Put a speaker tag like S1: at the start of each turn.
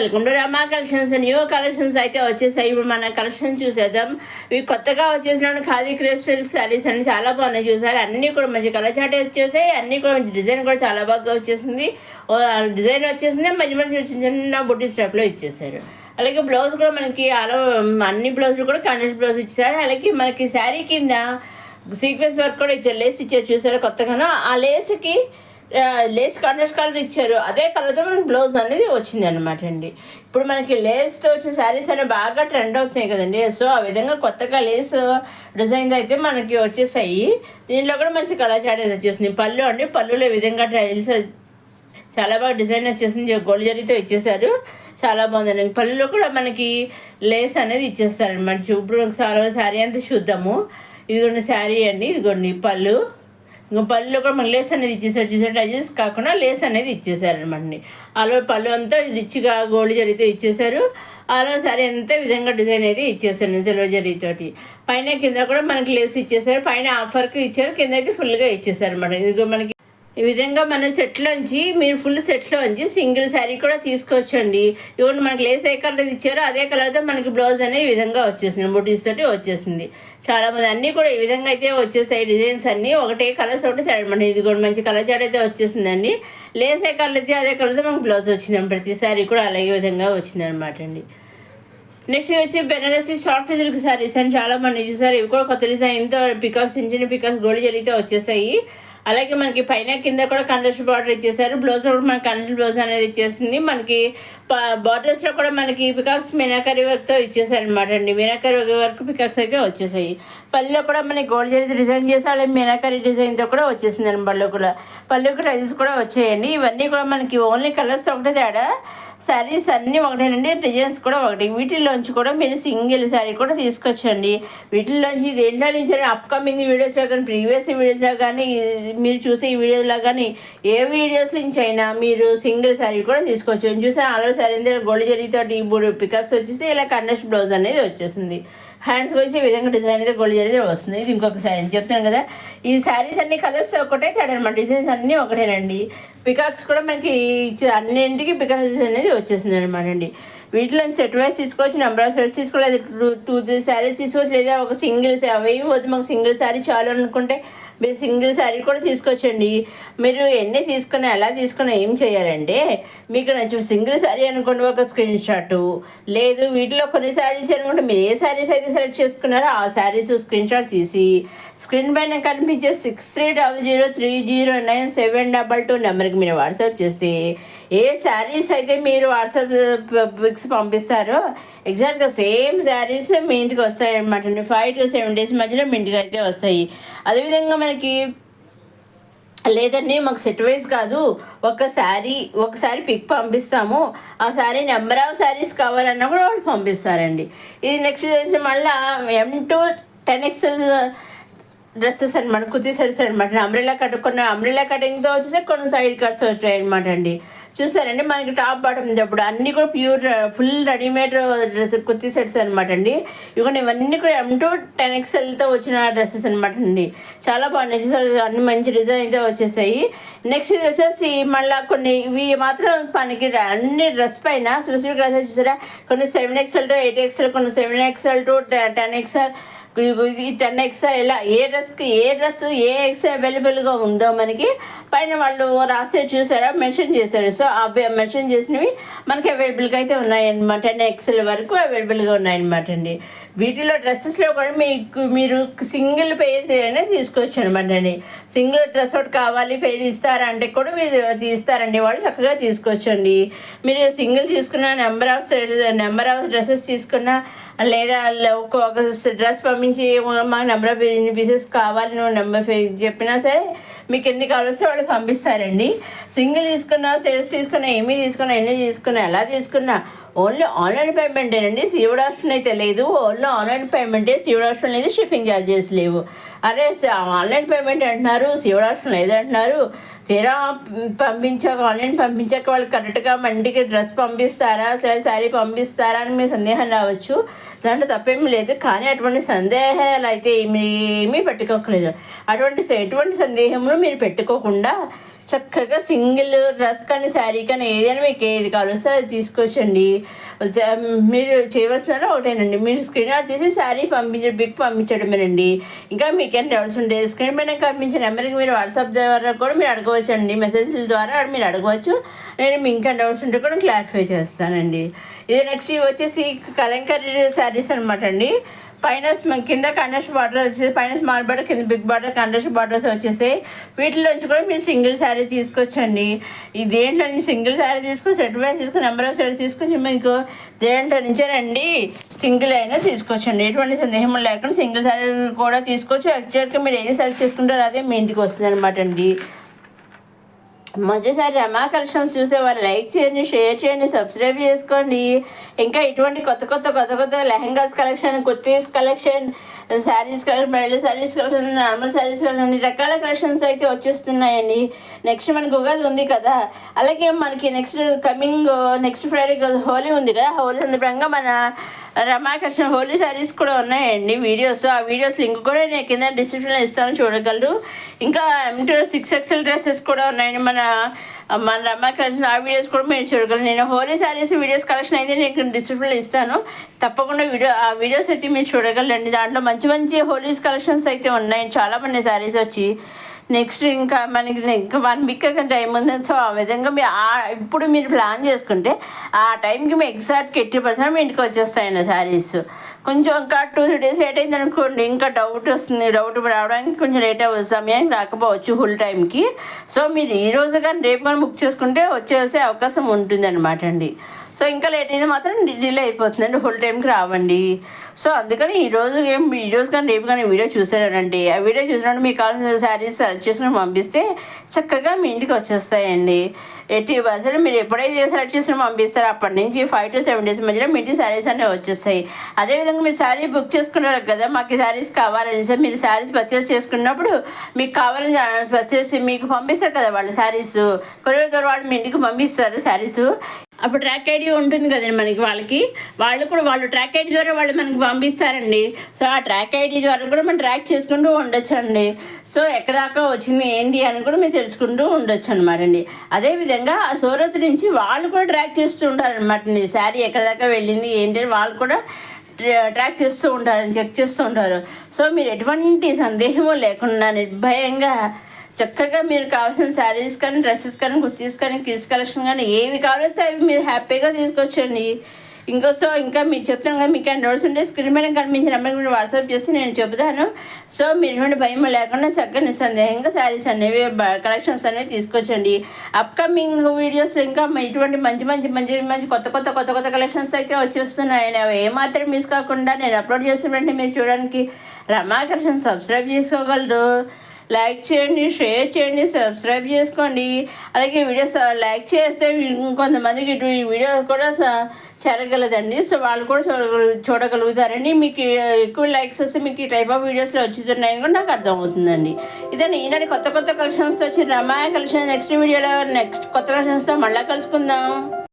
S1: Welcome to Rama collections. New collections అయితే వచ్చేసాయి. ఇప్పుడు మన కలెక్షన్ చూసేద్దాం. ఇవి కొత్తగా వచ్చేసిన ఖాదీ క్రేప్ సిల్క్ శారీస్ అని చాలా బాగున్నాయి. చూసారు, అన్నీ కూడా మంచి కలర్ చాట్ వచ్చేసాయి. అన్నీ కూడా మంచి డిజైన్ కూడా చాలా బాగా వచ్చేసింది. డిజైన్ వచ్చేసింది, మంచి మంచి చిన్న చిన్న బుట్టి స్టెప్లో ఇచ్చేసారు. అలాగే బ్లౌజ్ కూడా మనకి అన్ని బ్లౌజులు కూడా కాంట్రాస్ట్ బ్లౌజ్ ఇచ్చారు. అలాగే మనకి శారీ కింద సీక్వెన్స్ వర్క్ కూడా ఇచ్చారు, లేస్ ఇచ్చారు. చూసారు కొత్తగానో ఆ లేస్కి లేస్ కాంట్రాస్ట్ కలర్ ఇచ్చారు. అదే కలర్తో మనకి బ్లౌజ్ అనేది వచ్చింది అనమాట అండి. ఇప్పుడు మనకి లేస్తో వచ్చిన శారీస్ అనేవి బాగా ట్రెండ్ అవుతున్నాయి కదండి. సో ఆ విధంగా కొత్తగా లేస్ డిజైన్స్ అయితే మనకి వచ్చేసాయి. దీంట్లో కూడా మంచి కలర్ చాట్ అయితే వచ్చేసింది. పళ్ళు అండి, పళ్ళులో ఈ విధంగా టైల్స్ చాలా బాగా డిజైన్ వచ్చేసింది. గోల్డ్ జరీతో ఇచ్చేసారు, చాలా బాగుందండి. పళ్ళులో కూడా మనకి లేస్ అనేది ఇచ్చేస్తారనమాట. ఇప్పుడు శారీ అంతా చూద్దాము. ఇదిగోండి శారీ అండి, ఇదిగోండి పళ్ళు. ఇంకా పళ్ళులో కూడా మనకి లేస్ అనేది ఇచ్చేసారు. చూసారు, టైజెస్ కాకుండా లేస్ అనేది ఇచ్చేసారనమాట. అలా పళ్ళు అంతా రిచ్గా గోల్డ్ జరీతో ఇచ్చేసారు. అలా శారీ అంతా విధంగా డిజైన్ అయితే ఇచ్చేసారు సిల్వర్ జరీతోటి. పైన కింద కూడా మనకి లేస్ ఇచ్చేసారు. పైన ఆఫర్కి ఇచ్చారు, కింద అయితే ఫుల్గా ఇచ్చేసారు అనమాట. ఇదిగో మనకి ఈ విధంగా మన సెట్లోంచి మీరు ఫుల్ సెట్లోంచి సింగిల్ శారీ కూడా తీసుకోవచ్చండి. ఇవ్వండి, మనకి లేస్ ఏ కలర్ ఇచ్చారో అదే కలర్తో మనకి బ్లౌజ్ అనేది ఈ విధంగా వచ్చేసింది, బుటీస్ తోటి వచ్చేసింది. చాలామంది అన్నీ కూడా ఈ విధంగా అయితే వచ్చేసాయి. డిజైన్స్ అన్నీ ఒకటే కలర్స్ ఒకటి అనమాట. ఇది కూడా మంచి కలర్ చాట్ అయితే వచ్చేసిందండి. లేస్ ఏ కలర్ అయితే అదే కలర్తో మనకు బ్లౌజ్ వచ్చింది. ప్రతి శారీ కూడా అలాగే విధంగా వచ్చింది అనమాట అండి. నెక్స్ట్ వచ్చి బెనారసీ సాఫ్ట్ సిల్క్ శారీస్ అని చాలా మంది చూసారు. ఇవి కూడా కొత్త డిజైన్తో పికాక్స్, చిన్న చిన్న పికాక్స్ గోల్డ్ జరీతో వచ్చేసాయి. అలాగే మనకి పైన కింద కూడా కాంట్రాస్ట్ బార్డర్ ఇచ్చేసారు. బ్లౌజ్ కూడా మనకి కాంట్రాస్ట్ బ్లౌజ్ అనేది ఇచ్చేస్తుంది. మనకి బార్డర్స్లో కూడా మనకి పికాక్స్ మీనాకరీ వర్క్తో ఇచ్చేసారనమాట అండి. మీనాకరీ వర్క్ పికాక్స్ అయితే వచ్చేసాయి. పళ్ళులో కూడా మనకి గోల్డ్ జరీ డిజైన్ చేసి అలాగే మీనాకరీ డిజైన్తో కూడా వచ్చేసింది అండి. పళ్ళుకి టైల్స్ కూడా వచ్చాయండి. ఇవన్నీ కూడా మనకి ఓన్లీ కలర్స్ ఒకటే తేడా, శారీస్ అన్నీ ఒకటేనండి, డిజైన్స్ కూడా ఒకటి. వీటిల్లోంచి కూడా మీరు సింగిల్ శారీ కూడా తీసుకొచ్చండి. వీటిల్లోంచి దేంట్లో నుంచి అప్కమింగ్ వీడియోస్లో కానీ ప్రీవియస్ వీడియోస్లో కానీ మీరు చూసే ఈ వీడియోలో కానీ ఏ వీడియోస్ నుంచి అయినా మీరు సింగిల్ శారీ కూడా తీసుకోవచ్చు. చూసిన ఆలో శారీ గోల్డ్ జరీతో పికాక్స్ వచ్చేసి ఇలా కాంట్రాస్ట్ బ్లౌజ్ అనేది వచ్చేసింది. హ్యాండ్స్ వచ్చి ఈ విధంగా డిజైన్ అయితే గోల్డ్ జరీ వస్తుంది. ఇది ఇంకొక శారీ అని చెప్తాను కదా. ఈ శారీస్ అన్ని కలర్స్ ఒకటే తేడా అనమాట, డిజైన్స్ అన్నీ ఒకటేనండి. పికాక్స్ కూడా మనకి అన్నింటికి పికాక్స్ డిజైన్ అనేది వచ్చేసింది అనమాట అండి. వీటిలో సెట్ వైజ్ తీసుకోవచ్చు, నెంబర్ ఆఫ్ సెట్స్ తీసుకోలేదు, 2-3 శారీస్ తీసుకోవచ్చు, లేదా ఒక సింగిల్ అవి వద్దు మాకు సింగిల్ శారీ చాలు అనుకుంటే మీరు సింగిల్ శారీ కూడా తీసుకోవచ్చండి. మీరు ఎన్ని తీసుకున్నా ఎలా తీసుకున్నా ఏం చేయాలంటే మీకు నచ్చిన సింగిల్ శారీ అనుకోండి ఒక స్క్రీన్ షాటు, లేదు వీటిలో కొన్ని శారీస్ అనుకుంటే మీరు ఏ శారీస్ అయితే సెలెక్ట్ చేసుకున్నారో ఆ శారీస్ స్క్రీన్ షాట్ తీసి స్క్రీన్ పైన కనిపించే 6300309722 నెంబర్కి మీరు వాట్సాప్ చేస్తే ఏ శారీస్ అయితే మీరు వాట్సాప్ పిక్స్ పంపిస్తారో ఎగ్జాక్ట్గా సేమ్ శారీస్ మీ ఇంటికి వస్తాయి అనమాట. 5 to 7 days మధ్యలో మీ ఇంటికి అయితే వస్తాయి. అదేవిధంగా మనకి లేదండి మాకు సెట్ వైజ్ కాదు, ఒకసారి పిక్ పంపిస్తాము, ఆ శారీ నెంబర్ ఆఫ్ శారీస్ కావాలన్నా కూడా వాళ్ళు పంపిస్తారండి. ఇది నెక్స్ట్ చేసి మళ్ళీ M to 10XL డ్రెస్సెస్ అనమాట, కుర్తీ సెట్స్ అనమాట. అంబ్రెల్లా కటింగ్తో వచ్చేసి కొన్ని సైడ్ కట్స్ వచ్చాయి అనమాట అండి. చూసారండి మనకి టాప్ బాటమ్ అప్పుడు అన్నీ కూడా pure full readymade dress kurti sets అనమాట అండి. ఇవన్నీ కూడా M to 10XLతో వచ్చిన డ్రెస్సెస్ అనమాట అండి. చాలా బాగున్నాయి, చూసారు అన్ని మంచి డిజైన్ అయితే వచ్చేసాయి. నెక్స్ట్ ఇది వచ్చేసి మళ్ళీ కొన్ని ఇవి మాత్రం మనకి అన్ని డ్రెస్ పైన స్పెసిఫిక్ డ్రెస్సెస్ చూసారా, కొన్ని 7XL to 8XL, కొన్ని 7XL to 10XL, ఈ 10XL ఇలా ఏ డ్రెస్ ఏ ఎక్స్ అవైలబుల్గా ఉందో మనకి పైన వాళ్ళు రాసే చూసారా మెన్షన్ చేశారు. సో అవి మెన్షన్ చేసినవి మనకి అవైలబుల్గా అయితే ఉన్నాయన్నమాట. 10XL వరకు అవైలబుల్గా ఉన్నాయన్నమాట అండి. వీటిలో డ్రెస్సెస్లో కూడా మీరు సింగిల్ పేర్ అనేది తీసుకోవచ్చు అనమాట అండి. సింగిల్ డ్రెస్ ఒకటి కావాలి పేరు ఇస్తారా అంటే కూడా మీరు తీస్తారండి, వాళ్ళు చక్కగా తీసుకోవచ్చండి. మీరు సింగిల్ తీసుకున్న నెంబర్ ఆఫ్ డ్రెస్సెస్ తీసుకున్నా, లేదా ఒక డ్రెస్ పంపించి మాకు నెంబర్ ఆఫ్ పీసెస్ కావాలి నువ్వు నెంబర్ చెప్పినా సరే మీకు ఎన్ని కావాల్సి వాళ్ళు పంపిస్తారండి. సింగిల్ తీసుకున్నా, సెట్స్ తీసుకున్నా, ఎన్ని తీసుకున్నా, ఎలా తీసుకున్నా ఓన్లీ ఆన్లైన్ పేమెంటేనండి. సీవుడ్ ఆప్షన్ అయితే లేదు, ఓన్లీ ఆన్లైన్ పేమెంటే. సీవుడ్ ఆప్షన్ లేదు, షిప్పింగ్ ఛార్జెస్ లేవు. అరే ఆన్లైన్ పేమెంట్ అంటున్నారు, సీవుడ్ ఆప్షన్ లేదంటున్నారు. తీరా ఆన్లైన్ పంపించాక వాళ్ళు కరెక్ట్గా మండికి డ్రెస్ పంపిస్తారా, సరే శారీ పంపిస్తారా అని మీ సందేహం రావచ్చు. దాంట్లో తప్పేమీ లేదు. కానీ అటువంటి సందేహాలు అయితే ఏమీ పెట్టుకోకలేదు. ఎటువంటి సందేహములు మీరు పెట్టుకోకుండా చక్కగా సింగిల్ డ్రెస్ కానీ శారీ కానీ ఏదైనా మీకు ఏది కావాల్సి అది తీసుకోవచ్చండి. మీరు చేయవలసిన ఒకటేనండి, మీరు స్క్రీన్ అవుట్ తీసి శారీ పిక్ పంపించడమేనండి. ఇంకా మీకేం డౌట్స్ ఉంటే స్క్రీన్ పైన పంపించిన నెంబర్కి మీరు వాట్సాప్ ద్వారా కూడా మీరు అడగవచ్చండి. మెసేజ్ల ద్వారా మీరు అడగవచ్చు. నేను మీ ఇంకా డౌట్స్ ఉంటే కూడా క్లారిఫై చేస్తానండి. ఇది నెక్స్ట్ వచ్చేసి కలంకారీ శారీస్ అనమాట అండి. పైన కింద కండస్ బార్డర్ వచ్చేసి పైన స్మాల్ బార్డర్, కింద బిగ్ బార్డర్, కండస్ బార్డర్స్ వచ్చేసాయి. వీటిలోంచి కూడా మీరు సింగిల్ శారీ తీసుకోవచ్చండి. ఈ దేంట్లో సింగిల్ శారీ తీసుకొని సెట్ వైజ్ తీసుకొని నెంబర్ ఆఫ్ శారీ తీసుకొని మీకు దేంట్లో నుంచేనండి సింగిల్ అయినా తీసుకోవచ్చండి. ఎటువంటి సందేహం లేకుండా సింగిల్ శారీ కూడా తీసుకోవచ్చు. యాక్చువల్గా మీరు ఏది సెలెక్ట్ చేసుకుంటారో అదే మీ ఇంటికి వస్తుంది అనమాట అండి. మొదటిసారి రమా కలెక్షన్స్ చూసేవారు లైక్ చేయండి, షేర్ చేయండి, సబ్స్క్రైబ్ చేసుకోండి. ఇంకా ఇటువంటి కొత్త lehengas collection, kurtis collection, saris collection, bridal saris collection, normal saris collection, అన్ని రకాల కలెక్షన్స్ అయితే వచ్చేస్తున్నాయండి. నెక్స్ట్ మనకు ఉగాది ఉంది కదా, అలాగే మనకి నెక్స్ట్ ఫ్రైడే హోలీ ఉంది కదా, హోలీ సందర్భంగా మన రమా కలెక్షన్ హోలీ శారీస్ కూడా ఉన్నాయండి వీడియోస్. ఆ వీడియోస్ లింక్ కూడా నేను కింద డిస్క్రిప్షన్లో ఇస్తాను, చూడగలరు. ఇంకా M2 6XL డ్రెస్సెస్ కూడా ఉన్నాయండి మన రమా కలెక్షన్. ఆ వీడియోస్ కూడా మీరు చూడగలరు. నేను హోలీ శారీస్ వీడియోస్ కలెక్షన్ అయితే నేను డిస్క్రిప్షన్లో ఇస్తాను, తప్పకుండా ఆ వీడియోస్ అయితే మీరు చూడగలరండి. దాంట్లో మంచి హోలీస్ కలెక్షన్స్ అయితే ఉన్నాయి, చాలా మంది శారీస్ వచ్చి. నెక్స్ట్ ఇంకా మనకి ఇంకా 1 వీక్ టైం ఉంది. సో ఆ విధంగా ఇప్పుడు మీరు ప్లాన్ చేసుకుంటే ఆ టైంకి మీ ఎగ్జాక్ట్గా 80% మీ ఇంటికి వచ్చేస్తాయండి శారీస్. కొంచెం ఇంకా 2-3 డేస్ లేట్ అయింది అనుకోండి, ఇంకా డౌట్ వస్తుంది. డౌట్ రావడానికి కొంచెం లేట్ అవ్వచ్చు, సమయానికి రాకపోవచ్చు ఫుల్ టైంకి. సో మీరు ఈ రోజు కానీ రేపు కానీ బుక్ చేసుకుంటే వచ్చేసే అవకాశం ఉంటుంది అనమాట అండి. సో ఇంకా లేట్ అయితే మాత్రం డిలే అయిపోతుందండి, ఫుల్ టైంకి రావండి. సో అందుకని ఈరోజు కానీ రేపు కానీ వీడియో చూసారంటే ఆ వీడియో చూసినప్పుడు మీకు కావాల్సిన శారీస్ సెలెక్ట్ చేసుకుని పంపిస్తే చక్కగా మీ ఇంటికి వచ్చేస్తాయండి. 80% మీరు ఎప్పుడైతే సెలెక్ట్ చేసుకుని పంపిస్తారో అప్పటి నుంచి 5 to 7 days మధ్యలో మీ ఇంటికి శారీస్ అనేవి వచ్చేస్తాయి. అదేవిధంగా మీరు శారీ బుక్ చేసుకున్నారు కదా, మాకు శారీస్ కావాలని సార్, మీరు శారీస్ పర్చేస్ చేసుకున్నప్పుడు మీకు కావాలని పర్చేస్ మీకు పంపిస్తారు కదా వాళ్ళు శారీస్, కొరియర్ ద్వారా వాళ్ళు మీ ఇంటికి పంపిస్తారు శారీస్. అప్పుడు ట్రాక్ ఐడి ఉంటుంది కదండి మనకి, వాళ్ళు ట్రాక్ ఐడి ద్వారా వాళ్ళు మనకి పంపిస్తారండి. సో ఆ ట్రాక్ ఐడి ద్వారా కూడా మనం ట్రాక్ చేసుకుంటూ ఉండొచ్చు అండి. సో ఎక్కడ దాకా వచ్చింది ఏంటి అని కూడా మీరు తెలుసుకుంటూ ఉండొచ్చు అనమాట అండి. అదేవిధంగా ఆ సూరత్ నుంచి వాళ్ళు కూడా ట్రాక్ చేస్తూ ఉంటారనమాట అండి. శారీ ఎక్కడ దాకా వెళ్ళింది ఏంటి అని వాళ్ళు కూడా ట్రాక్ చేస్తూ ఉంటారని చెక్ చేస్తూ ఉంటారు. సో మీరు ఎటువంటి సందేహము లేకుండా నిర్భయంగా చక్కగా మీరు కావాల్సిన శారీస్ కానీ, డ్రెస్సెస్ కానీ, కుర్తీస్ కానీ, కిడ్స్ కలెక్షన్ కానీ ఏవి కావాల్సి అవి మీరు హ్యాపీగా తీసుకొచ్చండి. ఇంకా మీరు చెప్తాను కదా, మీకు డౌట్స్ ఉంటే స్క్రీన్ పైన కనిపించిన నెంబర్కి మీరు వాట్సాప్ చేస్తే నేను చెబుతాను. సో మీరు ఎటువంటి భయం లేకుండా చక్కగా నిస్సందేహంగా శారీస్ అనేవి కలెక్షన్స్ అనేవి తీసుకొచ్చండి. అప్కమింగ్ వీడియోస్ ఇంకా ఇటువంటి మంచి కొత్త కలెక్షన్స్ అయితే వచ్చేస్తున్నాయని అవి ఏమాత్రం మిస్ కాకుండా నేను అప్లోడ్ చేస్తున్నట్టు మీరు చూడడానికి రమా కలెక్షన్ సబ్స్క్రైబ్ చేసుకోగలరు. లైక్ చేయండి, షేర్ చేయండి, సబ్స్క్రైబ్ చేసుకోండి. అలాగే వీడియోస్ లైక్ చేస్తే ఇంకొంతమందికి ఈ వీడియో కూడా చేరగలదండి. సో వాళ్ళు కూడా చూడగలుగుతారండి. మీకు ఎక్కువ లైక్స్ వస్తే మీకు ఈ టైప్ ఆఫ్ వీడియోస్లో వచ్చేస్తున్నాయని కూడా నాకు అర్థమవుతుందండి. ఇదండి ఈనాటి కొత్త కలెక్షన్స్తో వచ్చి రమా కలెక్షన్. నెక్స్ట్ వీడియోలో కొత్త కలెక్షన్స్తో మళ్ళీ కలుసుకుందాం.